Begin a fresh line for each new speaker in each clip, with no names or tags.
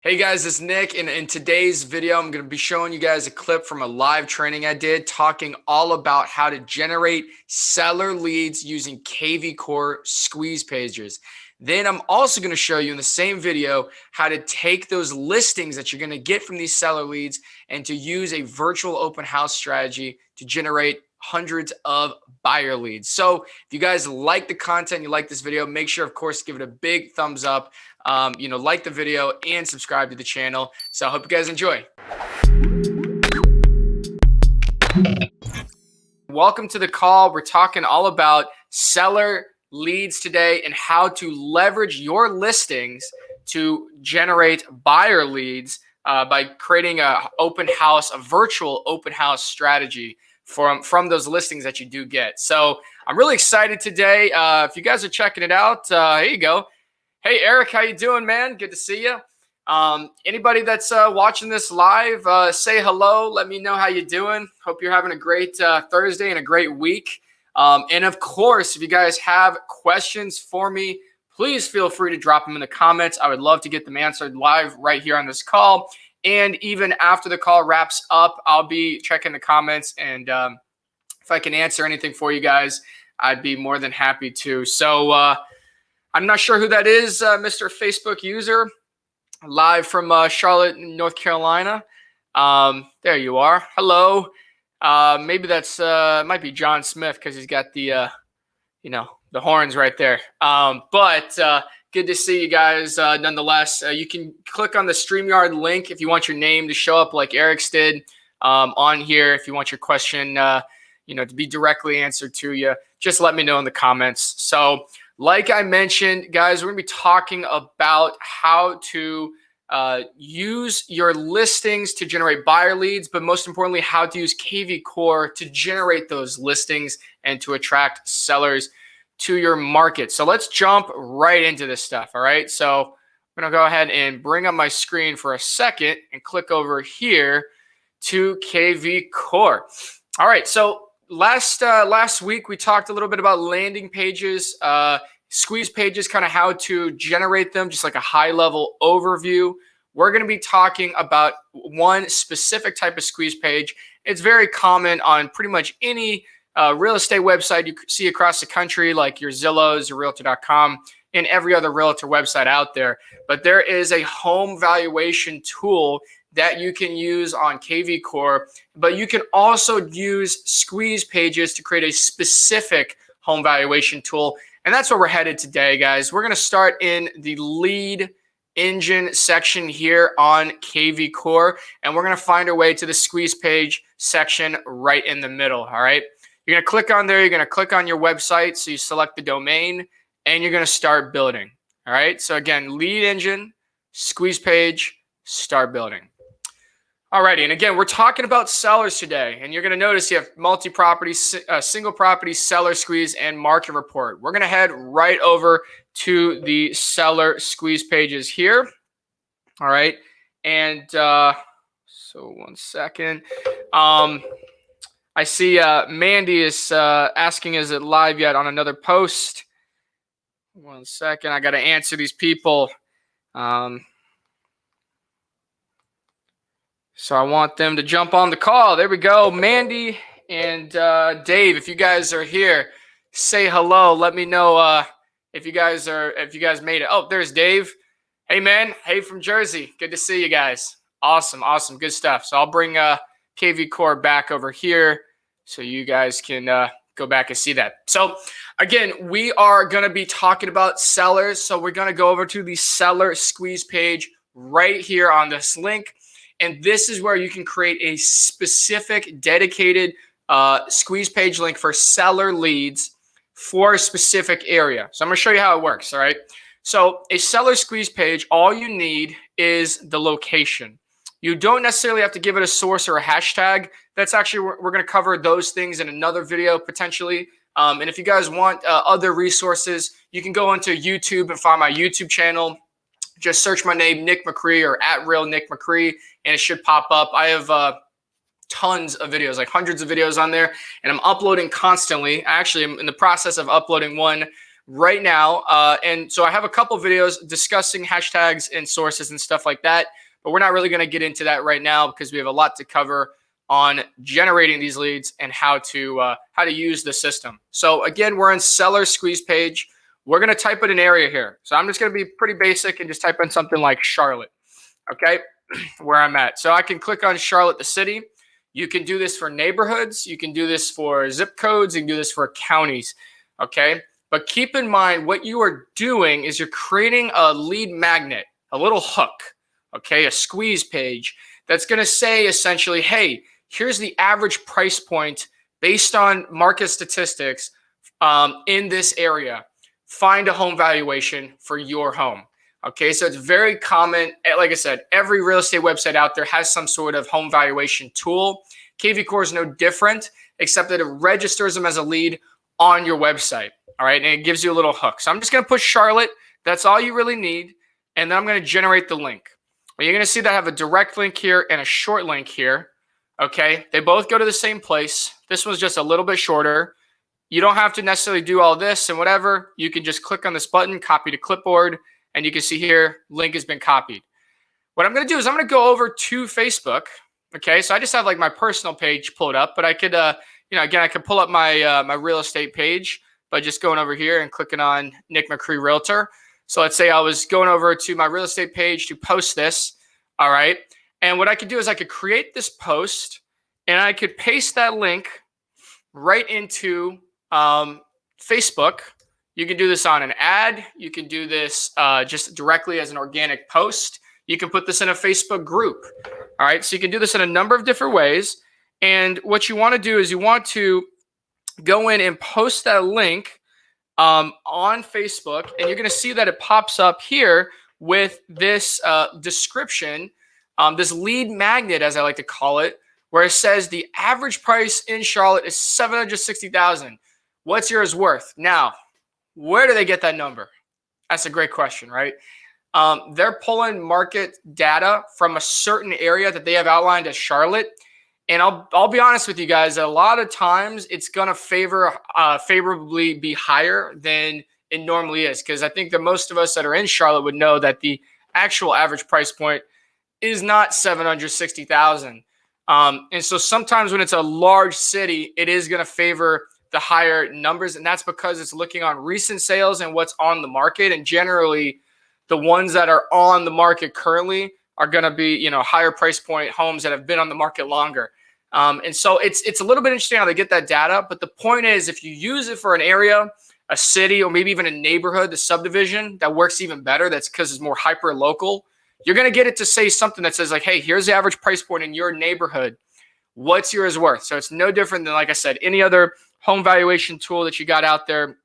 Hey guys, it's Nick, and in today's video, I'm going to be showing you guys a clip from a live training I did talking all about how to generate seller leads using kvCORE squeeze pages. Then I'm also going to show you in the same video how to take those listings that you're going to get from these seller leads and to use a virtual open house strategy to generate hundreds of buyer leads. So if you guys like the content, you like this video, make sure, of course, to give it a big thumbs up. Like the video and subscribe to the channel. So I hope you guys enjoy. Welcome to the call. We're talking all about seller leads today and how to leverage your listings to generate buyer leads by creating a virtual open house strategy from those listings that you do get. So I'm really excited today. If you guys are checking it out, here you go. Hey, Eric, how you doing, man? Good to see you. Anybody that's watching this live, say hello. Let me know how you're doing. Hope you're having a great Thursday and a great week. And of course, if you guys have questions for me, please feel free to drop them in the comments. I would love to get them answered live right here on this call. And even after the call wraps up, I'll be checking the comments. And if I can answer anything for you guys, I'd be more than happy to. So, I'm not sure who that is, Mr. Facebook user, live from Charlotte, North Carolina. There you are. Hello. Maybe that's might be John Smith because he's got the the horns right there. But good to see you guys. Nonetheless, you can click on the StreamYard link if you want your name to show up like Eric's did on here. If you want your question, to be directly answered to you, just let me know in the comments. So, like I mentioned, guys, we're going to be talking about how to use your listings to generate buyer leads, but most importantly, how to use kvCORE to generate those listings and to attract sellers to your market. So let's jump right into this stuff, all right? So I'm going to go ahead and bring up my screen for a second and click over here to kvCORE. All right, so last week we talked a little bit about landing pages, squeeze pages, kind of how to generate them, just like a high level overview. We're going to be talking about one specific type of squeeze page. It's very common on pretty much any real estate website you see across the country, like your Zillows, your Realty.com, and every other realtor website out there. But there is a home valuation tool that you can use on kvCORE, but you can also use squeeze pages to create a specific home valuation tool. And that's where we're headed today, guys. We're going to start in the lead engine section here on kvCORE, and we're going to find our way to the squeeze page section right in the middle, all right? You're going to click on there. You're going to click on your website. So you select the domain, and you're going to start building, all right? So again, lead engine, squeeze page, start building. Alrighty, and again, we're talking about sellers today, and you're going to notice you have multi-property, single property, seller squeeze, and market report. We're going to head right over to the seller squeeze pages here. All right, and so 1 second. I see Mandy is asking, is it live yet on another post? 1 second, I got to answer these people. So I want them to jump on the call. There we go. Mandy and Dave, if you guys are here, say hello. Let me know if you guys made it. Oh, there's Dave. Hey, man. Hey, from Jersey. Good to see you guys. Awesome. Good stuff. So I'll bring kvCORE back over here so you guys can go back and see that. So again, we are going to be talking about sellers. So we're going to go over to the seller squeeze page right here on this link. And this is where you can create a specific dedicated squeeze page link for seller leads for a specific area. So I'm going to show you how it works, all right? So a seller squeeze page, all you need is the location. You don't necessarily have to give it a source or a hashtag. That's actually, we're going to cover those things in another video potentially. And if you guys want other resources, you can go onto YouTube and find my YouTube channel. Just search my name, Nick Macri, or @RealNickMacri, and it should pop up. I have tons of videos, like hundreds of videos on there, and I'm uploading constantly. Actually, I'm in the process of uploading one right now. And so I have a couple videos discussing hashtags and sources and stuff like that, but we're not really going to get into that right now because we have a lot to cover on generating these leads and how to use the system. So again, we're in seller squeeze page. We're going to type in an area here. So I'm just going to be pretty basic and just type in something like Charlotte, okay, where I'm at. So I can click on Charlotte, the city. You can do this for neighborhoods. You can do this for zip codes. You can do this for counties, okay? But keep in mind what you are doing is you're creating a lead magnet, a little hook, okay, a squeeze page that's going to say essentially, hey, here's the average price point based on market statistics in this area. Find a home valuation for your home. Okay, so it's very common. Like I said, every real estate website out there has some sort of home valuation tool. kvCORE is no different, except that it registers them as a lead on your website. All right, and it gives you a little hook. So I'm just going to put Charlotte. That's all you really need. And then I'm going to generate the link. Well, you're going to see that I have a direct link here and a short link here. Okay, they both go to the same place. This one's just a little bit shorter. You don't have to necessarily do all this and whatever. You can just click on this button, copy to clipboard, and you can see here, link has been copied. What I'm going to do is I'm going to go over to Facebook. Okay, so I just have like my personal page pulled up, but I could, again, I could pull up my my real estate page by just going over here and clicking on Nick Macri Realtor. So let's say I was going over to my real estate page to post this. All right. And what I could do is I could create this post and I could paste that link right into Facebook. You can do this on an ad. You can do this just directly as an organic post. You can put this in a Facebook group. All right. So you can do this in a number of different ways. And what you want to do is you want to go in and post that link on Facebook. And you're going to see that it pops up here with this description, this lead magnet, as I like to call it, where it says the average price in Charlotte is $760,000. What's yours worth? Now, where do they get that number? That's a great question, right? They're pulling market data from a certain area that they have outlined as Charlotte. And I'll be honest with you guys, a lot of times it's going to favorably be higher than it normally is. Because I think that most of us that are in Charlotte would know that the actual average price point is not $760,000. And so sometimes when it's a large city, it is going to favor the higher numbers. And that's because it's looking on recent sales and what's on the market. And generally, the ones that are on the market currently are going to be, higher price point homes that have been on the market longer. And so it's a little bit interesting how they get that data. But the point is, if you use it for an area, a city, or maybe even a neighborhood, the subdivision, that works even better. That's because it's more hyper local. You're going to get it to say something that says like, hey, here's the average price point in your neighborhood. What's yours worth? So it's no different than, like I said, any other home valuation tool that you got out there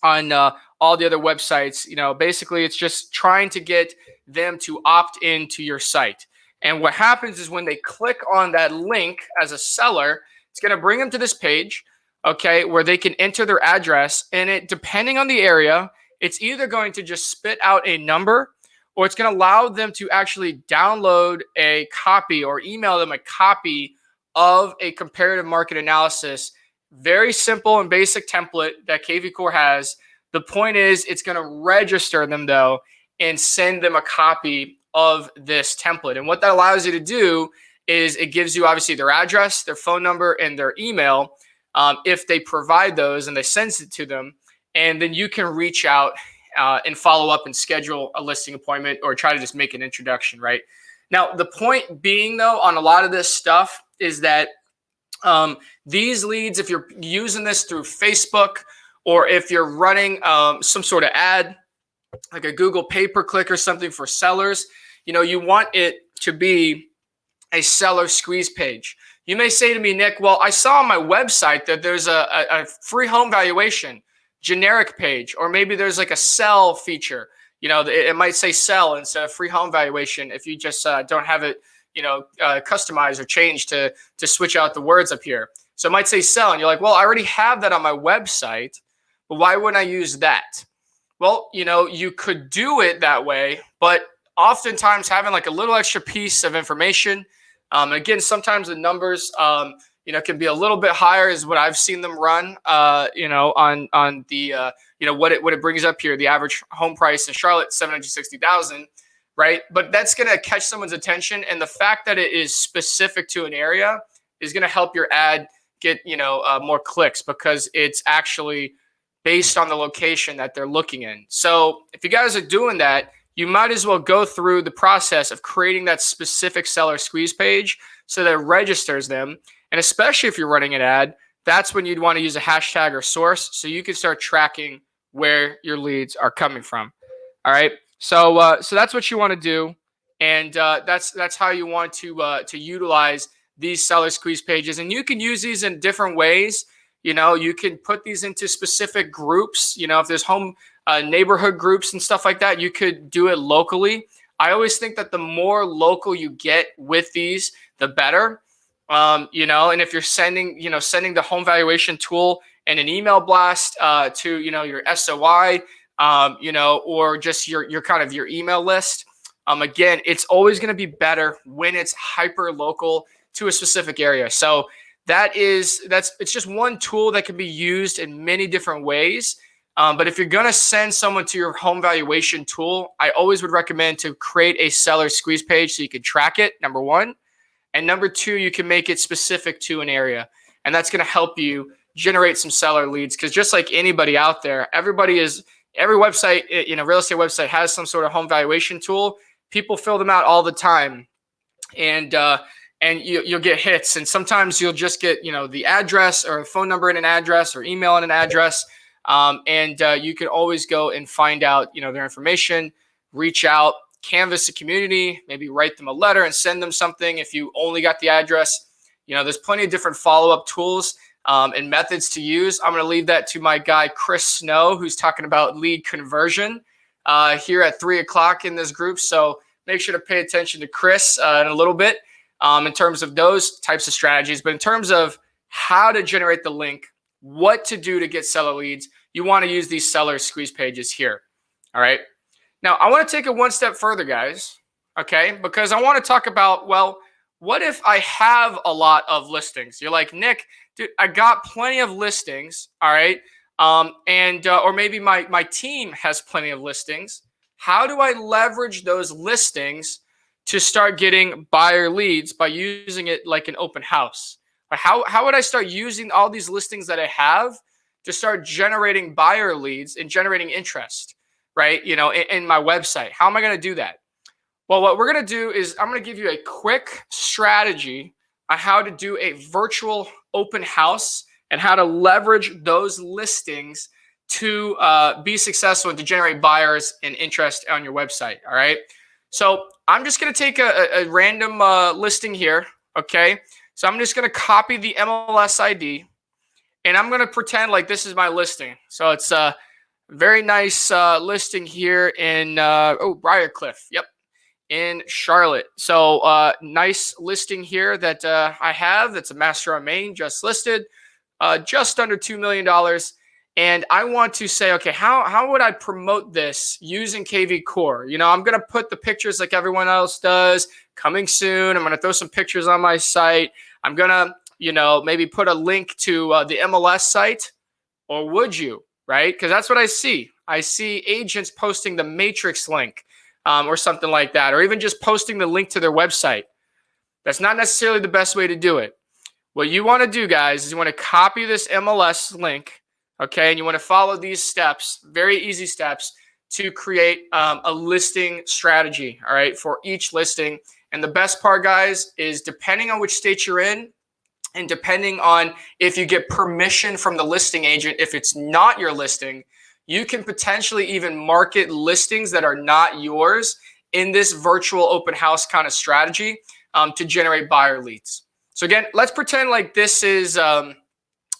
on all the other websites. Basically it's just trying to get them to opt into your site. And what happens is when they click on that link as a seller, it's going to bring them to this page, okay, where they can enter their address. And it, depending on the area, it's either going to just spit out a number, or it's going to allow them to actually download a copy or email them a copy of a comparative market analysis. Very simple and basic template that kvCORE has. The point is it's going to register them, though, and send them a copy of this template. And what that allows you to do is it gives you obviously their address, their phone number, and their email if they provide those and they send it to them. And then you can reach out and follow up and schedule a listing appointment or try to just make an introduction, right? Now, the point being, though, on a lot of this stuff is that these leads, if you're using this through Facebook or if you're running some sort of ad, like a Google pay-per-click or something for sellers, you want it to be a seller squeeze page. You may say to me, Nick, well, I saw on my website that there's a free home valuation generic page, or maybe there's like a sell feature. It might say sell instead of free home valuation if you just don't have it, customized or changed to switch out the words up here. So it might say sell, and you're like, well, I already have that on my website, but why wouldn't I use that? Well, you could do it that way, but oftentimes having like a little extra piece of information, again, sometimes the numbers, can be a little bit higher is what I've seen them run, on the what it brings up here. The average home price in Charlotte, $760,000, right? But that's going to catch someone's attention, and the fact that it is specific to an area is going to help your ad get more clicks, because it's actually based on the location that they're looking in. So if you guys are doing that, you might as well go through the process of creating that specific seller squeeze page so that it registers them. And especially if you're running an ad, that's when you'd want to use a hashtag or source so you can start tracking where your leads are coming from. All right. So that's what you want to do, and that's how you want to utilize these seller squeeze pages. And you can use these in different ways. You can put these into specific groups. If there's home neighborhood groups and stuff like that, you could do it locally. I always think that the more local you get with these, the better. And if you're sending the home valuation tool and an email blast to your SOI, or just your kind of your email list, again, it's always going to be better when it's hyper local to a specific area. So it's just one tool that can be used in many different ways. But if you're going to send someone to your home valuation tool, I always would recommend to create a seller squeeze page so you can track it, number one. And number two, you can make it specific to an area. And that's going to help you generate some seller leads, because just like anybody out there, every website, real estate website has some sort of home valuation tool. People fill them out all the time. And you'll get hits. And sometimes you'll just get, the address or phone number in an address or email in an address. You can always go and find out, their information, reach out, canvas the community, maybe write them a letter and send them something. If you only got the address, there's plenty of different follow-up tools and methods to use. I'm going to leave that to my guy, Chris Snow, who's talking about lead conversion here at 3:00 in this group. So make sure to pay attention to Chris in a little bit in terms of those types of strategies. But in terms of how to generate the link, what to do to get seller leads, you want to use these seller squeeze pages here. All right. Now, I want to take it one step further, guys, okay? Because I want to talk about, well, what if I have a lot of listings? You're like, Nick, dude, I got plenty of listings, all right? Or maybe my team has plenty of listings. How do I leverage those listings to start getting buyer leads by using it like an open house? How would I start using all these listings that I have to start generating buyer leads and generating interest, right? In my website. How am I going to do that? Well, what we're going to do is I'm going to give you a quick strategy on how to do a virtual open house and how to leverage those listings to be successful and to generate buyers and interest on your website. All right. So I'm just going to take a random listing here. Okay. So I'm just going to copy the MLS ID and I'm going to pretend like this is my listing. So it's a very nice listing here in Briarcliff. Yep. In Charlotte. So nice listing here that I have. That's a master on Main, just listed, just under $2 million. And I want to say, okay, how would I promote this using kvCORE? I'm going to put the pictures like everyone else does, coming soon. I'm going to throw some pictures on my site. I'm going to, maybe put a link to the MLS site, or would you, right? Because that's what I see. I see agents posting the Matrix link or something like that, or even just posting the link to their website. That's not necessarily the best way to do it. What you want to do, guys, is you want to copy this MLS link, okay, and you want to follow these steps, very easy steps, to create a listing strategy, all right, for each listing. And the best part, guys, is depending on which state you're in and depending on if you get permission from the listing agent, if it's not your listing, you can potentially even market listings that are not yours in this virtual open house kind of strategy to generate buyer leads. So again, let's pretend like this is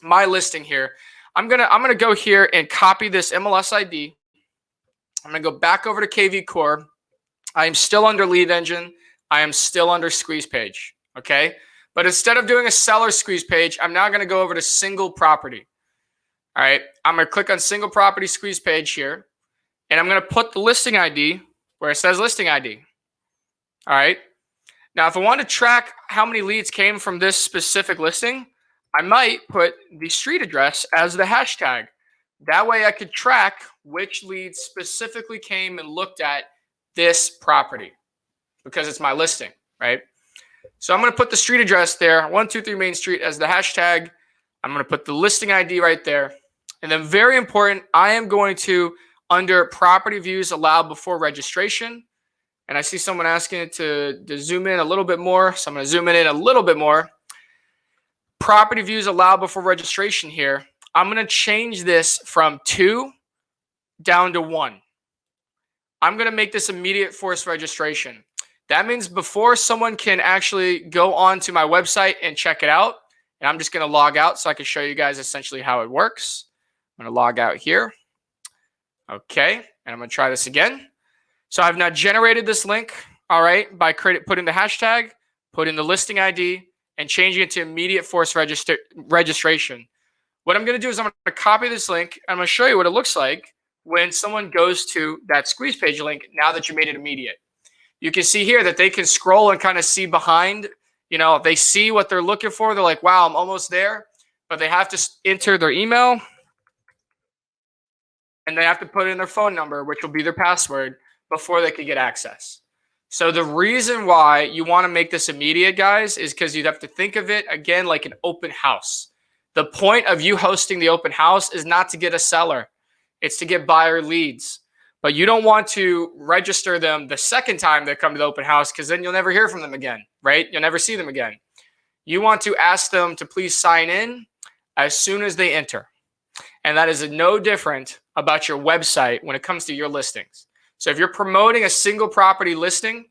my listing here. I'm gonna go here and copy this MLS ID. I'm gonna go back over to kvCORE. I am still under lead engine. I am still under squeeze page. Okay, but instead of doing a seller squeeze page, I'm now gonna go over to single property. All right, I'm going to click on single property squeeze page here, and I'm going to put the listing ID where it says listing ID. All right. Now, if I want to track how many leads came from this specific listing, I might put the street address as the hashtag. That way I could track which leads specifically came and looked at this property because it's my listing, right? So I'm going to put the street address there, 123 Main Street, as the hashtag. I'm going to put the listing ID right there. And then very important, I am going to, under property views allowed before registration, and I see someone asking it to zoom in a little bit more. So I'm going to zoom in a little bit more. Property views allowed before registration here. I'm going to change this from 2 down to 1. I'm going to make this immediate forced registration. That means before someone can actually go onto my website and check it out, and I'm just going to log out so I can show you guys essentially how it works. I'm going to log out here. Okay, and I'm going to try this again. So I've now generated this link, all right, by putting the hashtag, putting the listing ID, and changing it to immediate forced registration. What I'm going to do is I'm going to copy this link. And I'm going to show you what it looks like when someone goes to that squeeze page link now that you made it immediate. You can see here that they can scroll and kind of see behind. You know, they see what they're looking for. They're like, wow, I'm almost there. But they have to enter their email. And they have to put in their phone number, which will be their password, before they could get access. So the reason why you want to make this immediate, guys, is because you'd have to think of it, again, like an open house. The point of you hosting the open house is not to get a seller. It's to get buyer leads. But you don't want to register them the second time they come to the open house because then you'll never hear from them again, right? You'll never see them again. You want to ask them to please sign in as soon as they enter. And that is no different about your website when it comes to your listings. So if you're promoting a single property listing,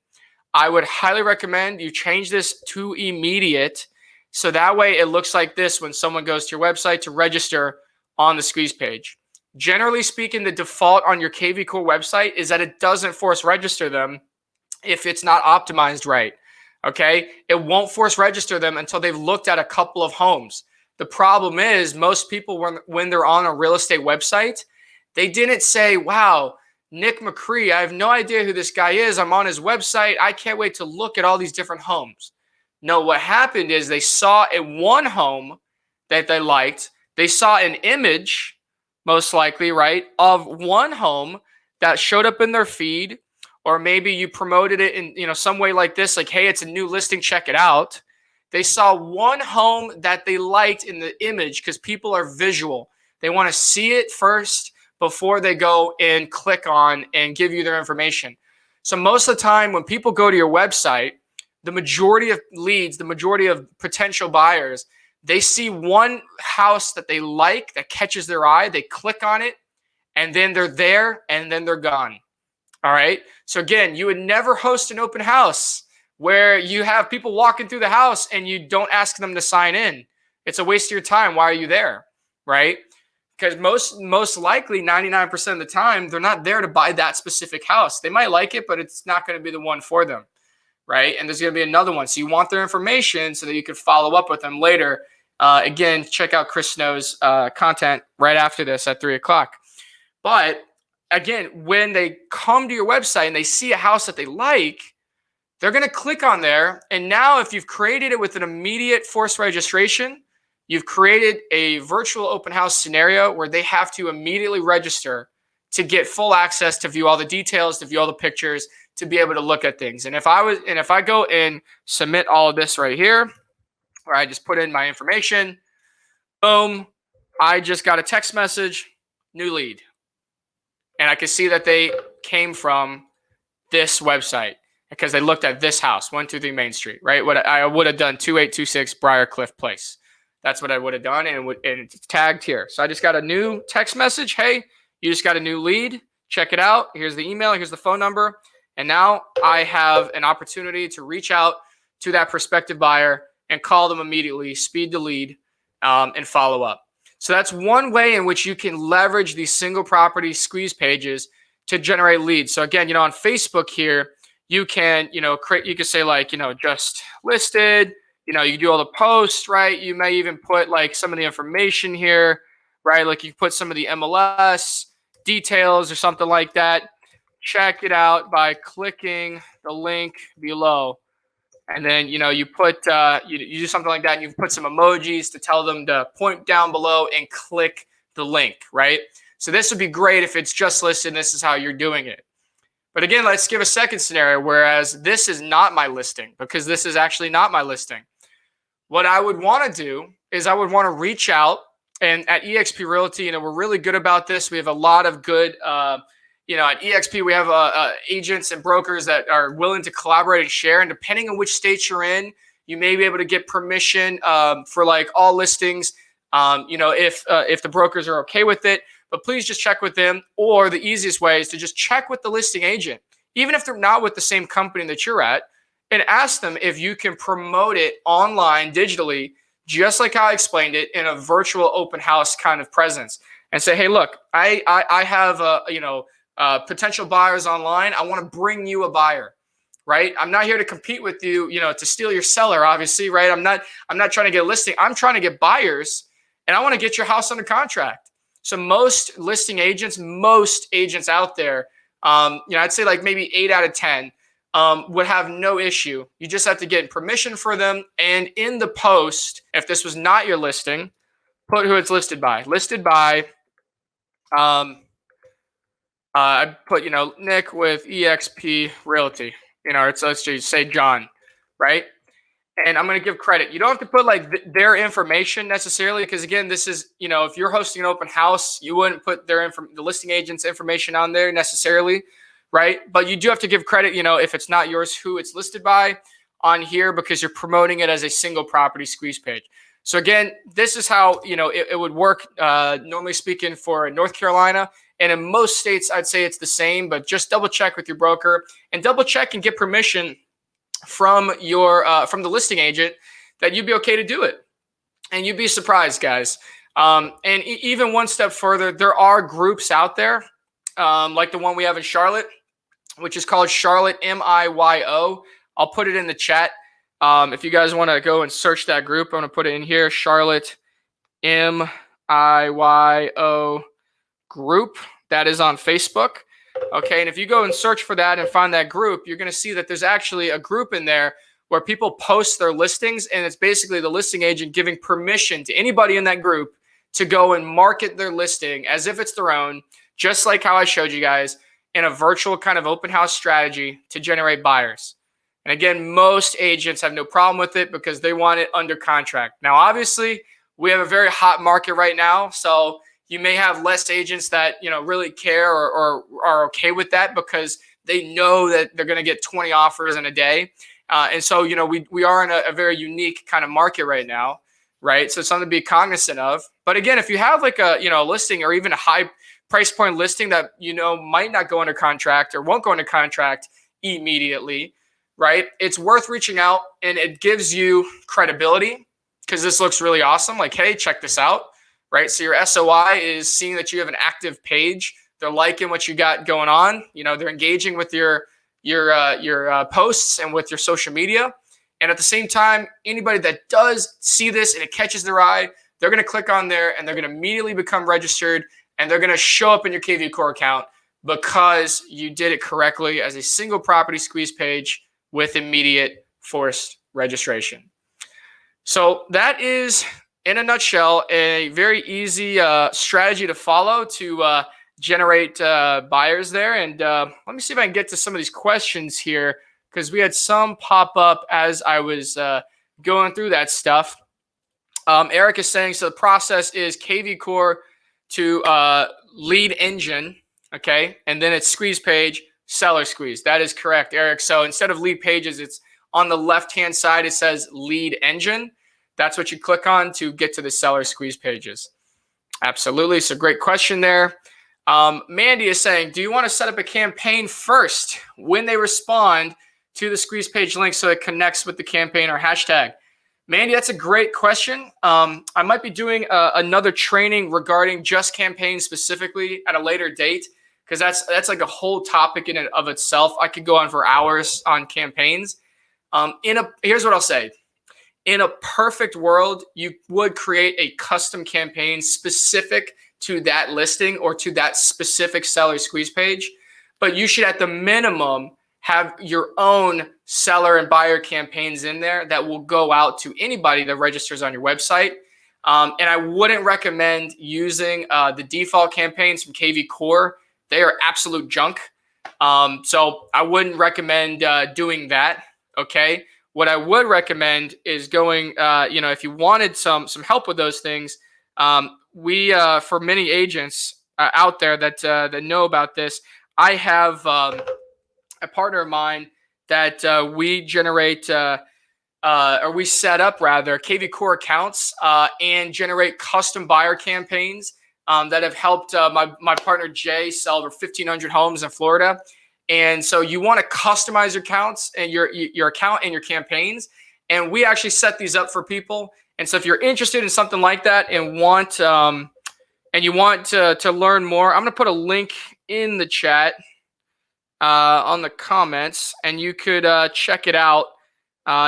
I would highly recommend you change this to immediate. So that way it looks like this when someone goes to your website to register on the squeeze page. Generally speaking, the default on your kvCORE website is that it doesn't force register them if it's not optimized right. Okay, it won't force register them until they've looked at a couple of homes. The problem is most people, when they're on a real estate website, they didn't say, wow, Nick Macri, I have no idea who this guy is. I'm on his website. I can't wait to look at all these different homes. No, what happened is they saw one home that they liked. They saw an image, most likely, right, of one home that showed up in their feed, or maybe you promoted it in some way like this, like, hey, it's a new listing, check it out. They saw one home that they liked in the image because people are visual. They want to see it first before they go and click on and give you their information. So most of the time when people go to your website, the majority of leads, the majority of potential buyers, they see one house that they like, that catches their eye, they click on it, and then they're there, and then they're gone. All right? So again, you would never host an open house where you have people walking through the house and you don't ask them to sign in. It's a waste of your time. Why are you there? Right? Because most likely 99% of the time, they're not there to buy that specific house. They might like it, but it's not going to be the one for them. Right? And there's going to be another one. So you want their information so that you can follow up with them later. Again, check out Chris Snow's content right after this at 3 o'clock. But again, when they come to your website and they see a house that they like, they're going to click on there. And now if you've created it with an immediate forced registration, you've created a virtual open house scenario where they have to immediately register to get full access to view all the details, to view all the pictures, to be able to look at things. And if I go and submit all of this right here, where I just put in my information, boom, I just got a text message, new lead. And I can see that they came from this website because they looked at this house, 123 Main Street, right? What I would have done, 2826 Briarcliff Place. That's what I would have done, and it's tagged here. So I just got a new text message. Hey, you just got a new lead. Check it out. Here's the email. Here's the phone number. And now I have an opportunity to reach out to that prospective buyer and call them immediately, speed the lead, and follow up. So that's one way in which you can leverage these single property squeeze pages to generate leads. So again, on Facebook here, you can, create, you can say like, just listed, you can do all the posts, right? You may even put like some of the information here, right? Like you put some of the MLS details or something like that. Check it out by clicking the link below. And then, you put, you do something like that, and you put some emojis to tell them to point down below and click the link, right? So this would be great if it's just listed and this is how you're doing it. But again, let's give a second scenario, whereas this is not my listing, because this is actually not my listing. What I would want to do is I would want to reach out, and at eXp Realty, we're really good about this. We have a lot of good, at eXp, we have agents and brokers that are willing to collaborate and share. And depending on which state you're in, you may be able to get permission for like all listings, if the brokers are okay with it. But please just check with them. Or the easiest way is to just check with the listing agent, even if they're not with the same company that you're at, and ask them if you can promote it online digitally, just like how I explained it, in a virtual open house kind of presence, and say, hey, look, I have potential buyers online. I want to bring you a buyer, right? I'm not here to compete with you, to steal your seller, obviously, right? I'm not trying to get a listing. I'm trying to get buyers, and I want to get your house under contract. So most agents out there, I'd say like maybe 8 out of 10 would have no issue. You just have to get permission for them. And in the post, if this was not your listing, put who it's listed by. Listed by, I put, Nick with eXp Realty. Let's just say John, right? And I'm going to give credit. You don't have to put like their information necessarily, because again, this is, if you're hosting an open house, you wouldn't put the listing agent's information on there necessarily, right? But you do have to give credit, if it's not yours, who it's listed by on here, because you're promoting it as a single property squeeze page. So again, this is how, it would work, normally speaking, for North Carolina. And in most states, I'd say it's the same, but just double check with your broker and double check and get permission from the listing agent that you'd be okay to do it. And you'd be surprised, guys. Even one step further, there are groups out there, like the one we have in Charlotte, which is called Charlotte MIYO. I'll put it in the chat. If you guys want to go and search that group, I'm going to put it in here, Charlotte MIYO group. That is on Facebook. Okay, and if you go and search for that and find that group, you're going to see that there's actually a group in there where people post their listings, and it's basically the listing agent giving permission to anybody in that group to go and market their listing as if it's their own, just like how I showed you guys, in a virtual kind of open house strategy to generate buyers. And again, most agents have no problem with it because they want it under contract. Now, obviously, we have a very hot market right now, so you may have less agents that really care or are okay with that because they know that they're going to get 20 offers in a day. And so, we are in a very unique kind of market right now, right? So it's something to be cognizant of. But again, if you have like a listing or even a high price point listing that might not go under contract or won't go into contract immediately, right? It's worth reaching out, and it gives you credibility because this looks really awesome. Like, hey, check this out. Right, so your SOI is seeing that you have an active page. They're liking what you got going on. They're engaging with your posts and with your social media. And at the same time, anybody that does see this and it catches their eye, they're going to click on there and they're going to immediately become registered, and they're going to show up in your kvCORE account because you did it correctly as a single property squeeze page with immediate forced registration. So that is, in a nutshell, a very easy strategy to follow to generate buyers there. And let me see if I can get to some of these questions here, because we had some pop up as I was going through that stuff. Eric is saying, so the process is kvCORE to lead engine, okay? And then it's squeeze page, seller squeeze. That is correct, Eric. So instead of lead pages, it's on the left-hand side, it says lead engine. That's what you click on to get to the seller squeeze pages. Absolutely. So great question there. Mandy is saying, do you want to set up a campaign first when they respond to the squeeze page link so it connects with the campaign or hashtag? Mandy, that's a great question. I might be doing another training regarding just campaigns specifically at a later date, because that's like a whole topic in and of itself. I could go on for hours on campaigns. Here's what I'll say. In a perfect world, you would create a custom campaign specific to that listing or to that specific seller squeeze page. But you should, at the minimum, have your own seller and buyer campaigns in there that will go out to anybody that registers on your website. And I wouldn't recommend using the default campaigns from kvCORE. They are absolute junk. So I wouldn't recommend doing that. Okay. What I would recommend is going, if you wanted some help with those things, for many agents out there that know about this, I have a partner of mine that we generate or we set up rather kvCORE accounts and generate custom buyer campaigns that have helped my partner Jay sell over 1,500 homes in Florida. And so you want to customize your accounts and your account and your campaigns. And we actually set these up for people. And so if you're interested in something like that and want you want to learn more, I'm going to put a link in the chat on the comments, and you could check it out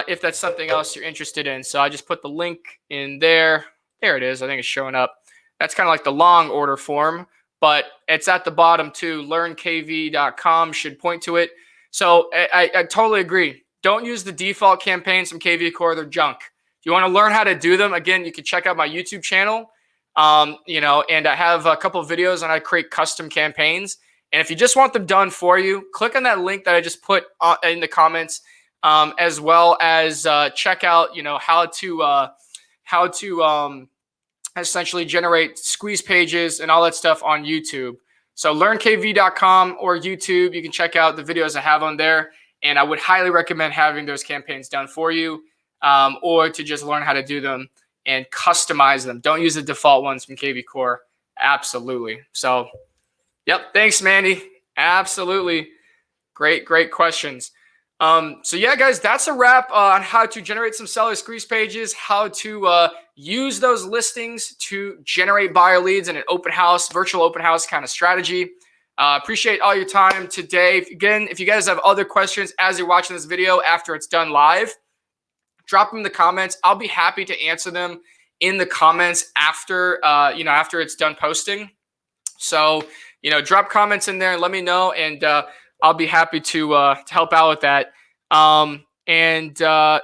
if that's something else you're interested in. So I just put the link in there. There it is. I think it's showing up. That's kind of like the long order form, but it's at the bottom too. LearnKV.com should point to it. So I totally agree. Don't use the default campaigns from kvCORE. They're junk. If you want to learn how to do them, again, you can check out my YouTube channel. And I have a couple of videos on how to create custom campaigns. And if you just want them done for you, click on that link that I just put in the comments, as well as check out, how to essentially generate squeeze pages and all that stuff on YouTube. So learnkv.com or YouTube, you can check out the videos I have on there. And I would highly recommend having those campaigns done for you, or to just learn how to do them and customize them. Don't use the default ones from kvCORE. Absolutely. So, yep. Thanks, Mandy. Absolutely. Great questions. So yeah, guys, that's a wrap on how to generate some seller squeeze pages, how to use those listings to generate buyer leads in an open house, virtual open house kind of strategy. Appreciate all your time today. If you guys have other questions as you're watching this video after it's done live, drop them in the comments. I'll be happy to answer them in the comments after it's done posting. So, drop comments in there and let me know, and I'll be happy to help out with that.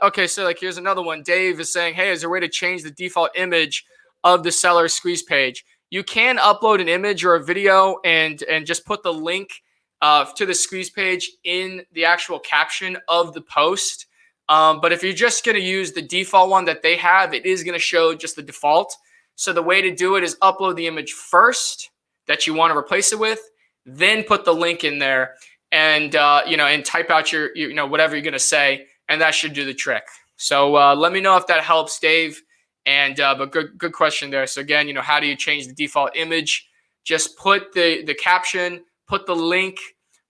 Okay, so like here's another one. Dave is saying, hey, is there a way to change the default image of the seller squeeze page? You can upload an image or a video and just put the link to the squeeze page in the actual caption of the post. But if you're just going to use the default one that they have, it is going to show just the default. So the way to do it is upload the image first that you want to replace it with, then put the link in there and, and type out your whatever you're going to say, and that should do the trick. So let me know if that helps, Dave. And but good question there. So again, how do you change the default image? Just put the caption, put the link,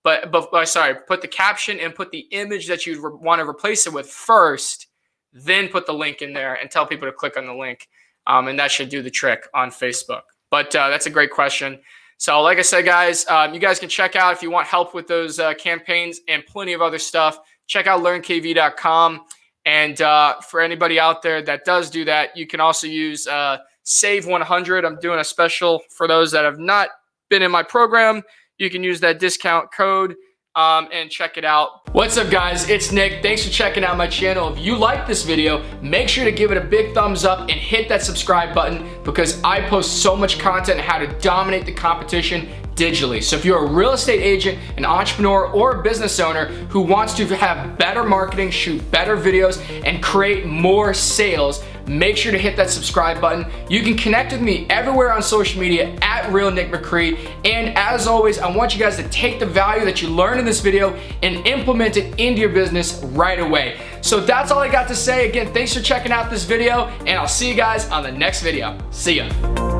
put the caption and put the image that you want to replace it with first, then put the link in there and tell people to click on the link. And that should do the trick on Facebook. But that's a great question. So like I said, guys, you guys can check out if you want help with those campaigns and plenty of other stuff. Check out learnkv.com. And for anybody out there that does do that, you can also use Save 100. I'm doing a special for those that have not been in my program. You can use that discount code and check it out. What's up, guys? It's Nick. Thanks for checking out my channel. If you like this video, make sure to give it a big thumbs up and hit that subscribe button, because I post so much content on how to dominate the competition digitally. So if you're a real estate agent, an entrepreneur, or a business owner who wants to have better marketing, shoot better videos, and create more sales, make sure to hit that subscribe button. You can connect with me everywhere on social media at Real Nick Macri. And as always, I want you guys to take the value that you learned in this video and implement it into your business right away. So that's all I got to say. Again, thanks for checking out this video, and I'll see you guys on the next video. See ya.